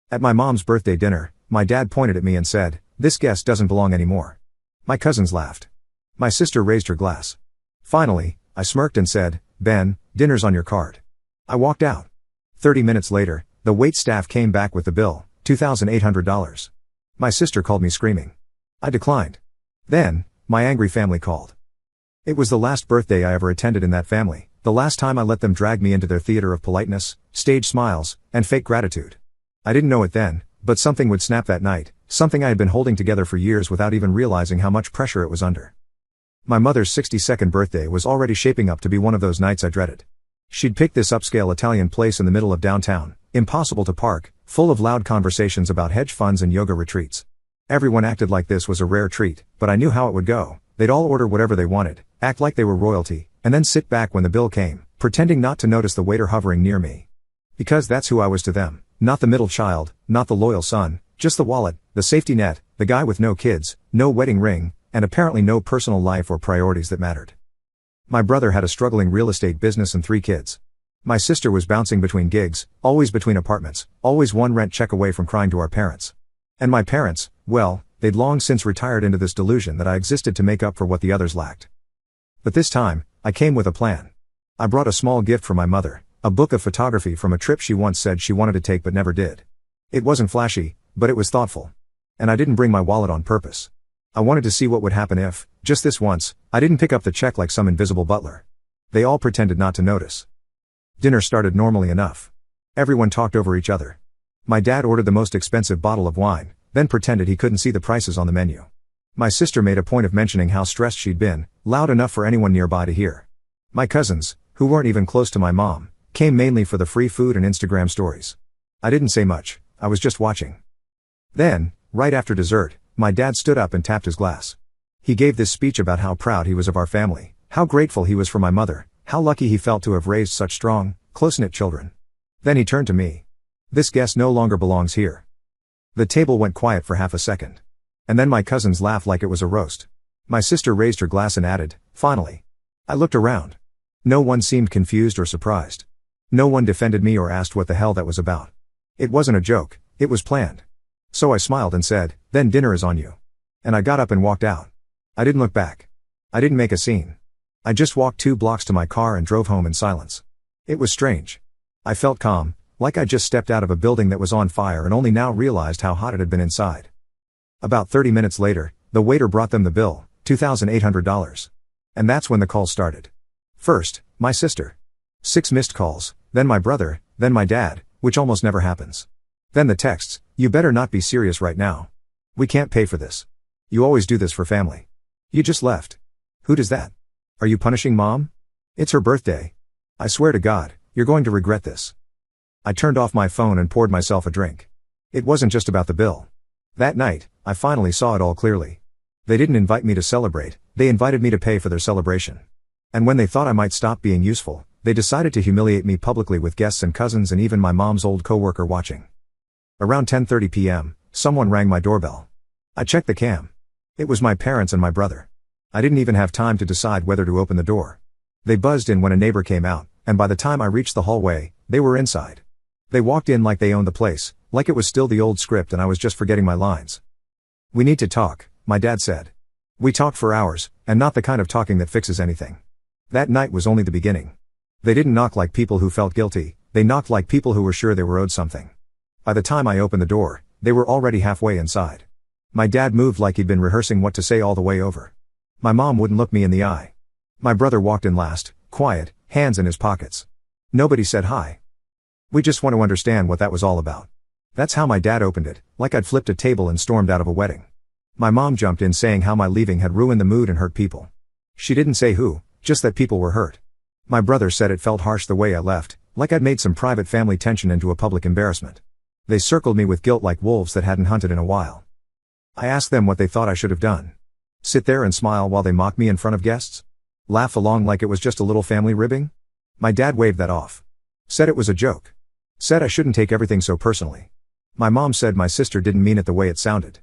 At my mom's birthday dinner, my dad pointed at me and said, "This guest doesn't belong anymore." My cousins laughed. My sister raised her glass. Finally, I smirked and said, "Ben, dinner's on your card." I walked out. 30 minutes later, the waitstaff came back with the bill, $2,800. My sister called me screaming. I declined. Then, my angry family called. It was the last birthday I ever attended in that family, the last time I let them drag me into their theater of politeness, stage smiles, and fake gratitude. I didn't know it then, but something would snap that night, something I had been holding together for years without even realizing how much pressure it was under. My mother's 62nd birthday was already shaping up to be one of those nights I dreaded. She'd picked this upscale Italian place in the middle of downtown, impossible to park, full of loud conversations about hedge funds and yoga retreats. Everyone acted like this was a rare treat, but I knew how it would go. They'd all order whatever they wanted, act like they were royalty, and then sit back when the bill came, pretending not to notice the waiter hovering near me. Because that's who I was to them, not the middle child, not the loyal son, just the wallet, the safety net, the guy with no kids, no wedding ring, and apparently no personal life or priorities that mattered. My brother had a struggling real estate business and 3 kids. My sister was bouncing between gigs, always between apartments, always one rent check away from crying to our parents. And my parents, well, they'd long since retired into this delusion that I existed to make up for what the others lacked. But this time, I came with a plan. I brought a small gift for my mother, a book of photography from a trip she once said she wanted to take but never did. It wasn't flashy, but it was thoughtful. And I didn't bring my wallet on purpose. I wanted to see what would happen if, just this once, I didn't pick up the check like some invisible butler. They all pretended not to notice. Dinner started normally enough. Everyone talked over each other. My dad ordered the most expensive bottle of wine, then pretended he couldn't see the prices on the menu. My sister made a point of mentioning how stressed she'd been, loud enough for anyone nearby to hear. My cousins, who weren't even close to my mom, came mainly for the free food and Instagram stories. I didn't say much, I was just watching. Then, right after dessert, my dad stood up and tapped his glass. He gave this speech about how proud he was of our family, how grateful he was for my mother, how lucky he felt to have raised such strong, close-knit children. Then he turned to me. "This guest no longer belongs here." The table went quiet for half a second. And then my cousins laughed like it was a roast. My sister raised her glass and added, "Finally." I looked around. No one seemed confused or surprised. No one defended me or asked what the hell that was about. It wasn't a joke, it was planned. So I smiled and said, "Then dinner is on you." And I got up and walked out. I didn't look back. I didn't make a scene. I just walked 2 blocks to my car and drove home in silence. It was strange. I felt calm, like I just stepped out of a building that was on fire and only now realized how hot it had been inside. About 30 minutes later, the waiter brought them the bill, $2,800. And that's when the calls started. First, my sister. 6 missed calls, then my brother, then my dad, which almost never happens. Then the texts, "You better not be serious right now. We can't pay for this. You always do this for family. You just left. Who does that? Are you punishing mom? It's her birthday. I swear to God, you're going to regret this." I turned off my phone and poured myself a drink. It wasn't just about the bill. That night, I finally saw it all clearly. They didn't invite me to celebrate, they invited me to pay for their celebration. And when they thought I might stop being useful, they decided to humiliate me publicly with guests and cousins and even my mom's old coworker watching. Around 10:30 p.m., someone rang my doorbell. I checked the cam. It was my parents and my brother. I didn't even have time to decide whether to open the door. They buzzed in when a neighbor came out, and by the time I reached the hallway, they were inside. They walked in like they owned the place, like it was still the old script and I was just forgetting my lines. "We need to talk," my dad said. We talked for hours, and not the kind of talking that fixes anything. That night was only the beginning. They didn't knock like people who felt guilty, they knocked like people who were sure they were owed something. By the time I opened the door, they were already halfway inside. My dad moved like he'd been rehearsing what to say all the way over. My mom wouldn't look me in the eye. My brother walked in last, quiet, hands in his pockets. Nobody said hi. "We just want to understand what that was all about." That's how my dad opened it, like I'd flipped a table and stormed out of a wedding. My mom jumped in saying how my leaving had ruined the mood and hurt people. She didn't say who, just that people were hurt. My brother said it felt harsh the way I left, like I'd made some private family tension into a public embarrassment. They circled me with guilt like wolves that hadn't hunted in a while. I asked them what they thought I should have done. Sit there and smile while they mocked me in front of guests? Laugh along like it was just a little family ribbing? My dad waved that off. Said it was a joke. Said I shouldn't take everything so personally. My mom said my sister didn't mean it the way it sounded.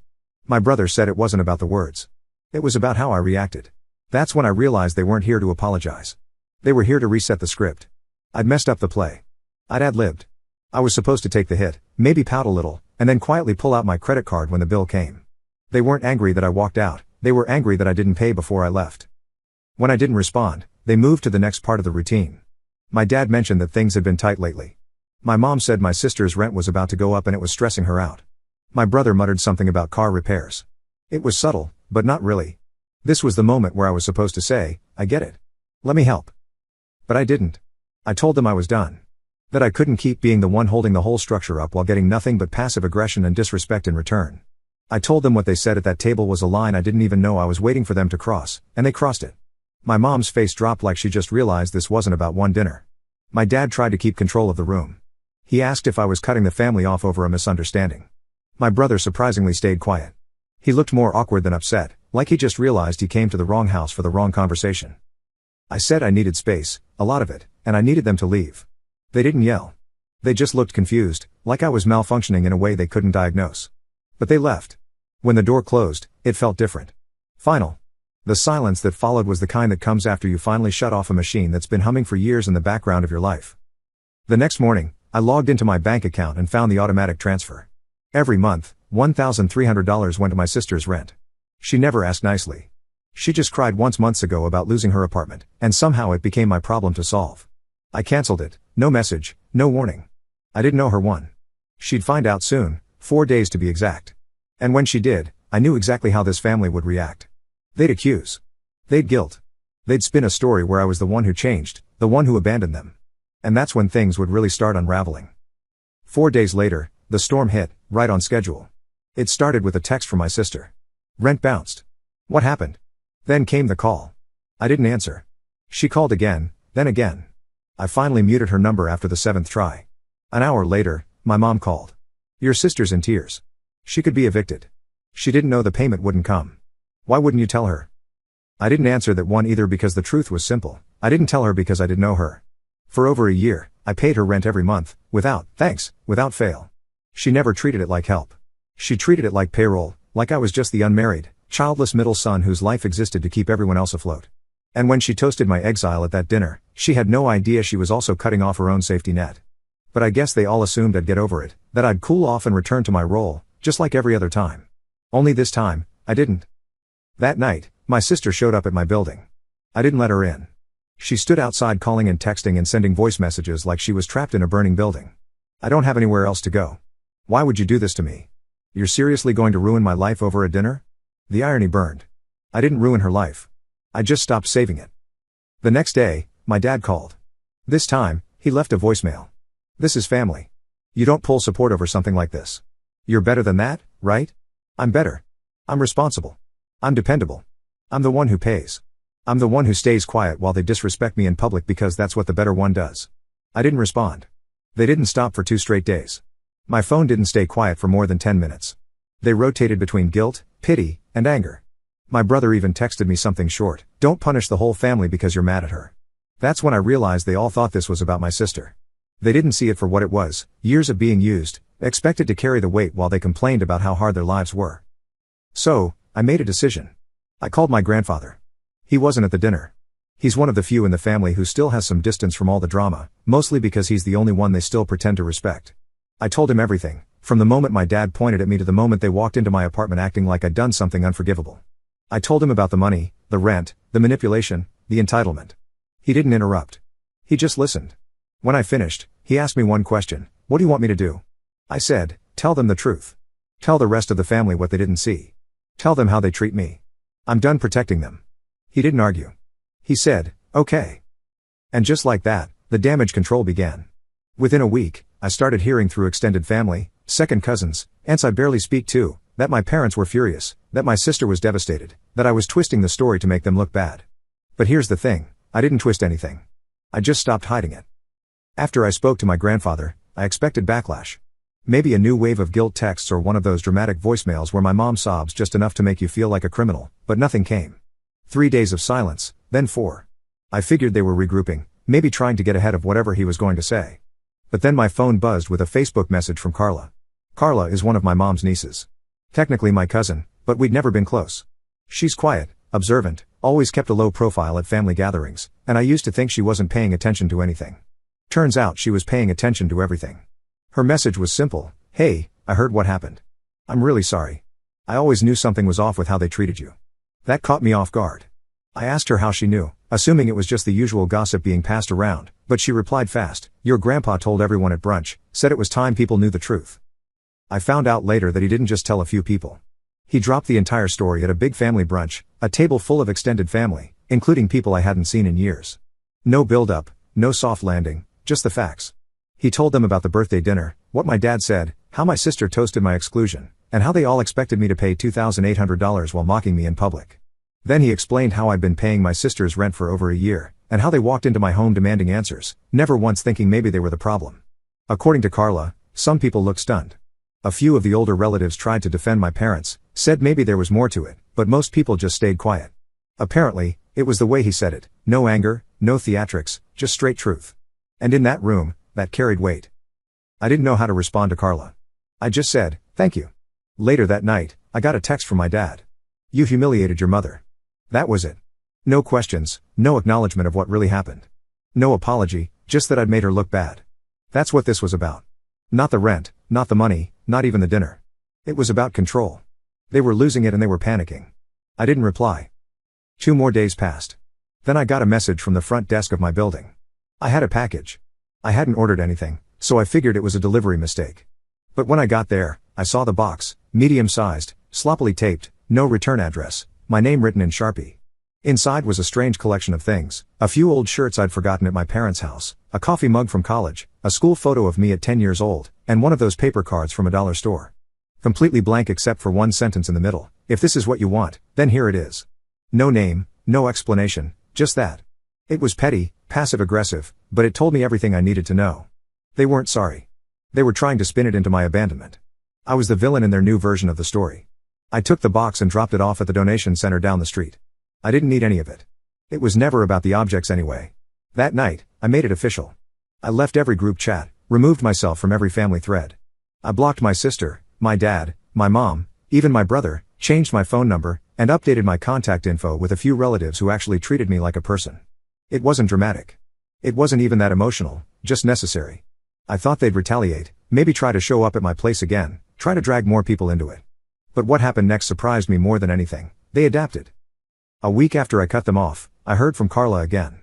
My brother said it wasn't about the words. It was about how I reacted. That's when I realized they weren't here to apologize. They were here to reset the script. I'd messed up the play. I'd ad-libbed. I was supposed to take the hit, maybe pout a little, and then quietly pull out my credit card when the bill came. They weren't angry that I walked out, they were angry that I didn't pay before I left. When I didn't respond, they moved to the next part of the routine. My dad mentioned that things had been tight lately. My mom said my sister's rent was about to go up and it was stressing her out. My brother muttered something about car repairs. It was subtle, but not really. This was the moment where I was supposed to say, I get it. Let me help. But I didn't. I told them I was done. That I couldn't keep being the one holding the whole structure up while getting nothing but passive aggression and disrespect in return. I told them what they said at that table was a line I didn't even know I was waiting for them to cross, and they crossed it. My mom's face dropped like she just realized this wasn't about one dinner. My dad tried to keep control of the room. He asked if I was cutting the family off over a misunderstanding. My brother surprisingly stayed quiet. He looked more awkward than upset, like he just realized he came to the wrong house for the wrong conversation. I said I needed space, a lot of it, and I needed them to leave. They didn't yell. They just looked confused, like I was malfunctioning in a way they couldn't diagnose. But they left. When the door closed, it felt different. Final. The silence that followed was the kind that comes after you finally shut off a machine that's been humming for years in the background of your life. The next morning, I logged into my bank account and found the automatic transfer. Every month, $1,300 went to my sister's rent. She never asked nicely. She just cried once months ago about losing her apartment, and somehow it became my problem to solve. I canceled it, no message, no warning. I didn't owe her one. She'd find out soon, 4 days to be exact. And when she did, I knew exactly how this family would react. They'd accuse. They'd guilt. They'd spin a story where I was the one who changed, the one who abandoned them. And that's when things would really start unraveling. 4 days later, the storm hit, right on schedule. It started with a text from my sister. Rent bounced. What happened? Then came the call. I didn't answer. She called again, then again. I finally muted her number after the 7th try. An hour later, my mom called. Your sister's in tears. She could be evicted. She didn't know the payment wouldn't come. Why wouldn't you tell her? I didn't answer that one either because the truth was simple. I didn't tell her because I didn't know her. For over a year, I paid her rent every month, without fail. She never treated it like help. She treated it like payroll, like I was just the unmarried, childless middle son whose life existed to keep everyone else afloat. And when she toasted my exile at that dinner, she had no idea she was also cutting off her own safety net. But I guess they all assumed I'd get over it, that I'd cool off and return to my role, just like every other time. Only this time, I didn't. That night, my sister showed up at my building. I didn't let her in. She stood outside calling and texting and sending voice messages like she was trapped in a burning building. I don't have anywhere else to go. Why would you do this to me? You're seriously going to ruin my life over a dinner? The irony burned. I didn't ruin her life. I just stopped saving it. The next day, my dad called. This time, he left a voicemail. This is family. You don't pull support over something like this. You're better than that, right? I'm better. I'm responsible. I'm dependable. I'm the one who pays. I'm the one who stays quiet while they disrespect me in public because that's what the better one does. I didn't respond. They didn't stop for 2 straight days. My phone didn't stay quiet for more than 10 minutes. They rotated between guilt, pity, and anger. My brother even texted me something short, don't punish the whole family because you're mad at her. That's when I realized they all thought this was about my sister. They didn't see it for what it was, years of being used, expected to carry the weight while they complained about how hard their lives were. So, I made a decision. I called my grandfather. He wasn't at the dinner. He's one of the few in the family who still has some distance from all the drama, mostly because he's the only one they still pretend to respect. I told him everything, from the moment my dad pointed at me to the moment they walked into my apartment acting like I'd done something unforgivable. I told him about the money, the rent, the manipulation, the entitlement. He didn't interrupt. He just listened. When I finished, he asked me one question, what do you want me to do? I said, tell them the truth. Tell the rest of the family what they didn't see. Tell them how they treat me. I'm done protecting them. He didn't argue. He said, okay. And just like that, the damage control began. Within a week, I started hearing through extended family, second cousins, aunts I barely speak to, that my parents were furious, that my sister was devastated, that I was twisting the story to make them look bad. But here's the thing, I didn't twist anything. I just stopped hiding it. After I spoke to my grandfather, I expected backlash. Maybe a new wave of guilt texts or one of those dramatic voicemails where my mom sobs just enough to make you feel like a criminal, but nothing came. 3 days of silence, then 4. I figured they were regrouping, maybe trying to get ahead of whatever he was going to say. But then my phone buzzed with a Facebook message from Carla. Carla is one of my mom's nieces. Technically my cousin, but we'd never been close. She's quiet, observant, always kept a low profile at family gatherings, and I used to think she wasn't paying attention to anything. Turns out she was paying attention to everything. Her message was simple, hey, I heard what happened. I'm really sorry. I always knew something was off with how they treated you. That caught me off guard. I asked her how she knew, assuming it was just the usual gossip being passed around, but she replied fast, "Your grandpa told everyone at brunch, said it was time people knew the truth." I found out later that he didn't just tell a few people. He dropped the entire story at a big family brunch, a table full of extended family, including people I hadn't seen in years. No build-up, no soft landing, just the facts. He told them about the birthday dinner, what my dad said, how my sister toasted my exclusion, and how they all expected me to pay $2,800 while mocking me in public. Then he explained how I'd been paying my sister's rent for over a year, and how they walked into my home demanding answers, never once thinking maybe they were the problem. According to Carla, some people looked stunned. A few of the older relatives tried to defend my parents, said maybe there was more to it, but most people just stayed quiet. Apparently, it was the way he said it, no anger, no theatrics, just straight truth. And in that room, that carried weight. I didn't know how to respond to Carla. I just said, "Thank you." Later that night, I got a text from my dad. "You humiliated your mother." That was it. No questions, no acknowledgement of what really happened. No apology, just that I'd made her look bad. That's what this was about. Not the rent, not the money, not even the dinner. It was about control. They were losing it and they were panicking. I didn't reply. 2 more days passed. Then I got a message from the front desk of my building. I had a package. I hadn't ordered anything, so I figured it was a delivery mistake. But when I got there, I saw the box, medium-sized, sloppily taped, no return address, my name written in Sharpie. Inside was a strange collection of things, a few old shirts I'd forgotten at my parents' house, a coffee mug from college, a school photo of me at 10 years old, and one of those paper cards from a dollar store. Completely blank except for one sentence in the middle: "If this is what you want, then here it is." No name, no explanation, just that. It was petty, passive-aggressive, but it told me everything I needed to know. They weren't sorry. They were trying to spin it into my abandonment. I was the villain in their new version of the story. I took the box and dropped it off at the donation center down the street. I didn't need any of it. It was never about the objects anyway. That night, I made it official. I left every group chat, removed myself from every family thread. I blocked my sister, my dad, my mom, even my brother, changed my phone number, and updated my contact info with a few relatives who actually treated me like a person. It wasn't dramatic. It wasn't even that emotional, just necessary. I thought they'd retaliate, maybe try to show up at my place again, try to drag more people into it. But what happened next surprised me more than anything. They adapted. A week after I cut them off, I heard from Carla again.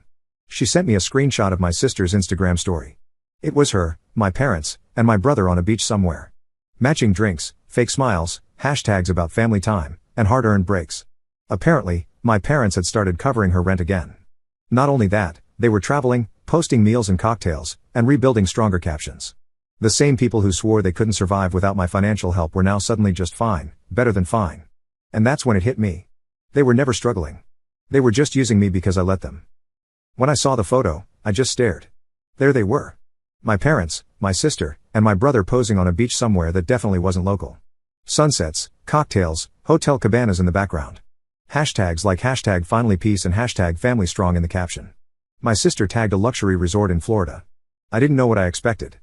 She sent me a screenshot of my sister's Instagram story. It was her, my parents, and my brother on a beach somewhere. Matching drinks, fake smiles, hashtags about family time, and hard-earned breaks. Apparently, my parents had started covering her rent again. Not only that, they were traveling, posting meals and cocktails, and rebuilding stronger captions. The same people who swore they couldn't survive without my financial help were now suddenly just fine, better than fine. And that's when it hit me. They were never struggling. They were just using me because I let them. When I saw the photo, I just stared. There they were. My parents, my sister, and my brother posing on a beach somewhere that definitely wasn't local. Sunsets, cocktails, hotel cabanas in the background. Hashtags like hashtag finally peace and hashtag family strong in the caption. My sister tagged a luxury resort in Florida. I didn't know what I expected.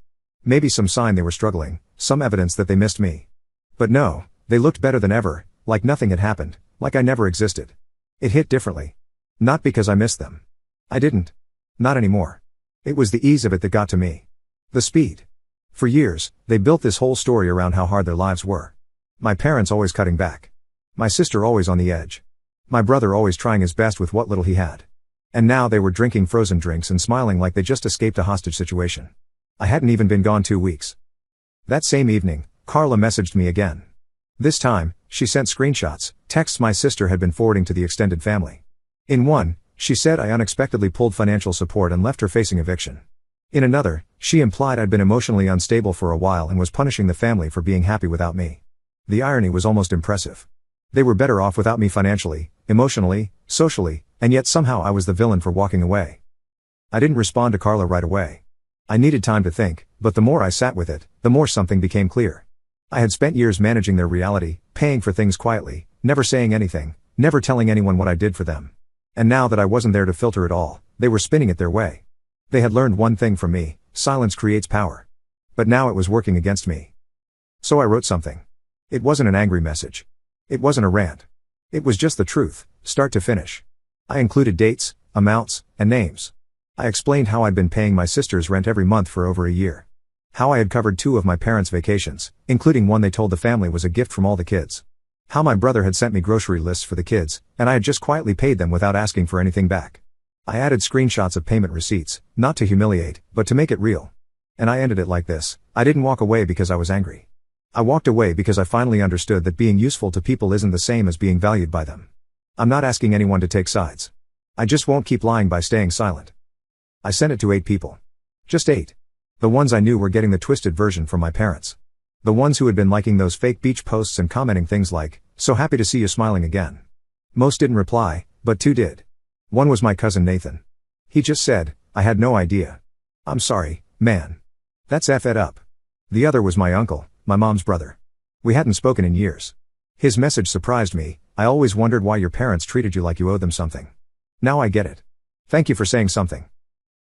Maybe some sign they were struggling, some evidence that they missed me. But no, they looked better than ever, like nothing had happened, like I never existed. It hit differently. Not because I missed them. I didn't. Not anymore. It was the ease of it that got to me. The speed. For years, they built this whole story around how hard their lives were. My parents always cutting back. My sister always on the edge. My brother always trying his best with what little he had. And now they were drinking frozen drinks and smiling like they just escaped a hostage situation. I hadn't even been gone 2 weeks. That same evening, Carla messaged me again. This time, she sent screenshots, texts my sister had been forwarding to the extended family. In one, she said I unexpectedly pulled financial support and left her facing eviction. In another, she implied I'd been emotionally unstable for a while and was punishing the family for being happy without me. The irony was almost impressive. They were better off without me financially, emotionally, socially, and yet somehow I was the villain for walking away. I didn't respond to Carla right away. I needed time to think, but the more I sat with it, the more something became clear. I had spent years managing their reality, paying for things quietly, never saying anything, never telling anyone what I did for them. And now that I wasn't there to filter it all, they were spinning it their way. They had learned one thing from me: silence creates power. But now it was working against me. So I wrote something. It wasn't an angry message. It wasn't a rant. It was just the truth, start to finish. I included dates, amounts, and names. I explained how I'd been paying my sister's rent every month for over a year. How I had covered 2 of my parents' vacations, including one they told the family was a gift from all the kids. How my brother had sent me grocery lists for the kids, and I had just quietly paid them without asking for anything back. I added screenshots of payment receipts, not to humiliate, but to make it real. And I ended it like this: I didn't walk away because I was angry. I walked away because I finally understood that being useful to people isn't the same as being valued by them. I'm not asking anyone to take sides. I just won't keep lying by staying silent. I sent it to 8 people. Just 8. The ones I knew were getting the twisted version from my parents. The ones who had been liking those fake beach posts and commenting things like, "So happy to see you smiling again." Most didn't reply, but 2 did. One was my cousin Nathan. He just said, "I had no idea. I'm sorry, man. That's effed up." The other was my uncle, my mom's brother. We hadn't spoken in years. His message surprised me: "I always wondered why your parents treated you like you owed them something. Now I get it. Thank you for saying something."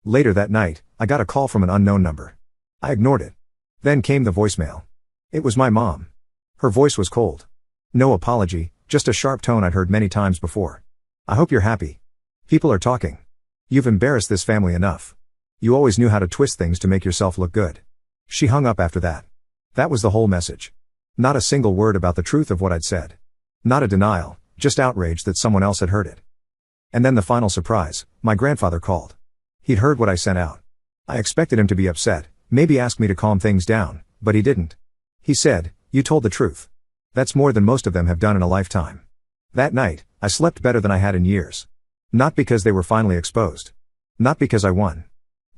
Later that night, I got a call from an unknown number. I ignored it. Then came the voicemail. It was my mom. Her voice was cold. No apology, just a sharp tone I'd heard many times before. "I hope you're happy. People are talking. You've embarrassed this family enough. You always knew how to twist things to make yourself look good." She hung up after that. That was the whole message. Not a single word about the truth of what I'd said. Not a denial, just outrage that someone else had heard it. And then the final surprise: my grandfather called. He'd heard what I sent out. I expected him to be upset, maybe ask me to calm things down, but he didn't. He said, "You told the truth. That's more than most of them have done in a lifetime." That night, I slept better than I had in years. Not because they were finally exposed. Not because I won.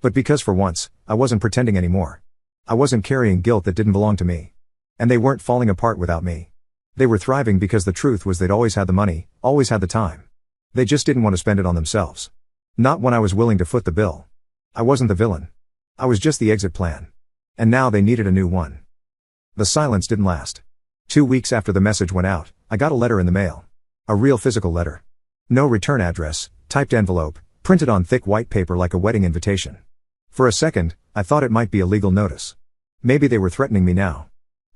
But because for once, I wasn't pretending anymore. I wasn't carrying guilt that didn't belong to me. And they weren't falling apart without me. They were thriving because the truth was they'd always had the money, always had the time. They just didn't want to spend it on themselves. Not when I was willing to foot the bill. I wasn't the villain. I was just the exit plan. And now they needed a new one. The silence didn't last. 2 weeks after the message went out, I got a letter in the mail. A real physical letter. No return address, typed envelope, printed on thick white paper like a wedding invitation. For a second, I thought it might be a legal notice. Maybe they were threatening me now.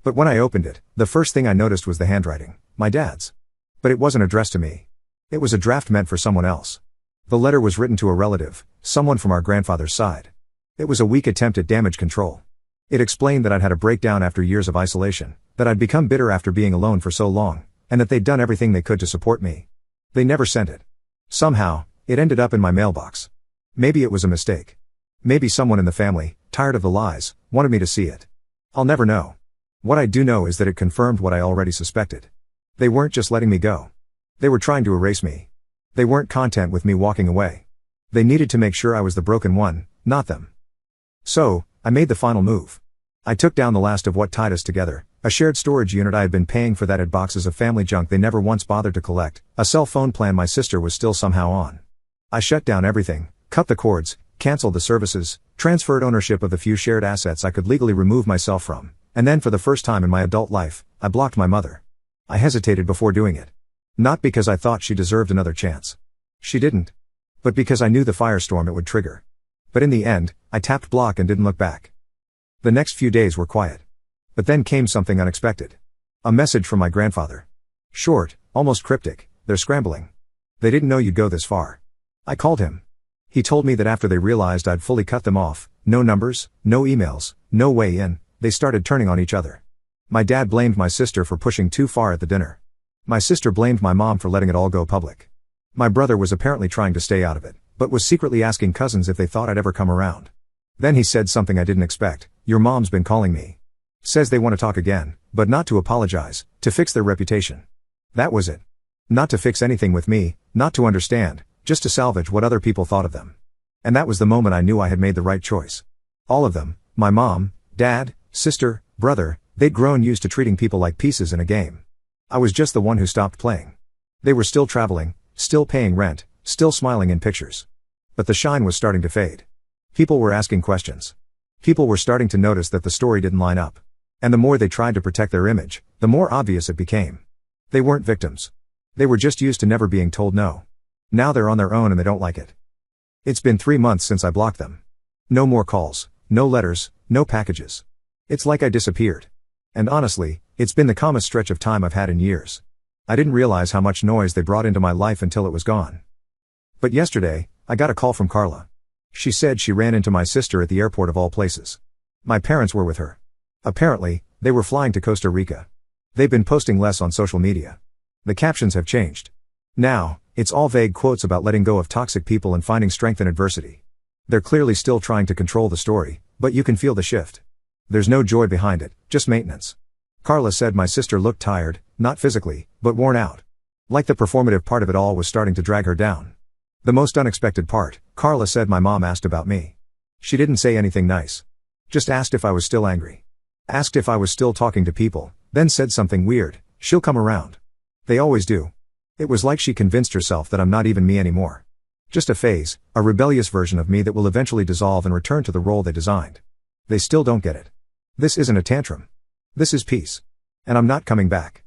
But when I opened it, the first thing I noticed was the handwriting, my dad's. But it wasn't addressed to me. It was a draft meant for someone else. The letter was written to a relative, someone from our grandfather's side. It was a weak attempt at damage control. It explained that I'd had a breakdown after years of isolation, that I'd become bitter after being alone for so long, and that they'd done everything they could to support me. They never sent it. Somehow, it ended up in my mailbox. Maybe it was a mistake. Maybe someone in the family, tired of the lies, wanted me to see it. I'll never know. What I do know is that it confirmed what I already suspected. They weren't just letting me go. They were trying to erase me. They weren't content with me walking away. They needed to make sure I was the broken one, not them. So, I made the final move. I took down the last of what tied us together, a shared storage unit I had been paying for that had boxes of family junk they never once bothered to collect, a cell phone plan my sister was still somehow on. I shut down everything, cut the cords, canceled the services, transferred ownership of the few shared assets I could legally remove myself from, and then for the first time in my adult life, I blocked my mother. I hesitated before doing it. Not because I thought she deserved another chance. She didn't. But because I knew the firestorm it would trigger. But in the end, I tapped block and didn't look back. The next few days were quiet. But then came something unexpected. A message from my grandfather. Short, almost cryptic: "They're scrambling. They didn't know you'd go this far." I called him. He told me that after they realized I'd fully cut them off, no numbers, no emails, no way in, they started turning on each other. My dad blamed my sister for pushing too far at the dinner. My sister blamed my mom for letting it all go public. My brother was apparently trying to stay out of it, but was secretly asking cousins if they thought I'd ever come around. Then he said something I didn't expect: "Your mom's been calling me. Says they want to talk again, but not to apologize, to fix their reputation." That was it. Not to fix anything with me, not to understand, just to salvage what other people thought of them. And that was the moment I knew I had made the right choice. All of them, my mom, dad, sister, brother, they'd grown used to treating people like pieces in a game. I was just the one who stopped playing. They were still traveling, still paying rent, still smiling in pictures. But the shine was starting to fade. People were asking questions. People were starting to notice that the story didn't line up. And the more they tried to protect their image, the more obvious it became. They weren't victims. They were just used to never being told no. Now they're on their own and they don't like it. It's been 3 months since I blocked them. No more calls, no letters, no packages. It's like I disappeared. And honestly, it's been the calmest stretch of time I've had in years. I didn't realize how much noise they brought into my life until it was gone. But yesterday, I got a call from Carla. She said she ran into my sister at the airport of all places. My parents were with her. Apparently, they were flying to Costa Rica. They've been posting less on social media. The captions have changed. Now, it's all vague quotes about letting go of toxic people and finding strength in adversity. They're clearly still trying to control the story, but you can feel the shift. There's no joy behind it, just maintenance. Carla said my sister looked tired, not physically, but worn out. Like the performative part of it all was starting to drag her down. The most unexpected part, Carla said my mom asked about me. She didn't say anything nice. Just asked if I was still angry. Asked if I was still talking to people, then said something weird, she'll come around. They always do. It was like she convinced herself that I'm not even me anymore. Just a phase, a rebellious version of me that will eventually dissolve and return to the role they designed. They still don't get it. This isn't a tantrum. This is peace. And I'm not coming back.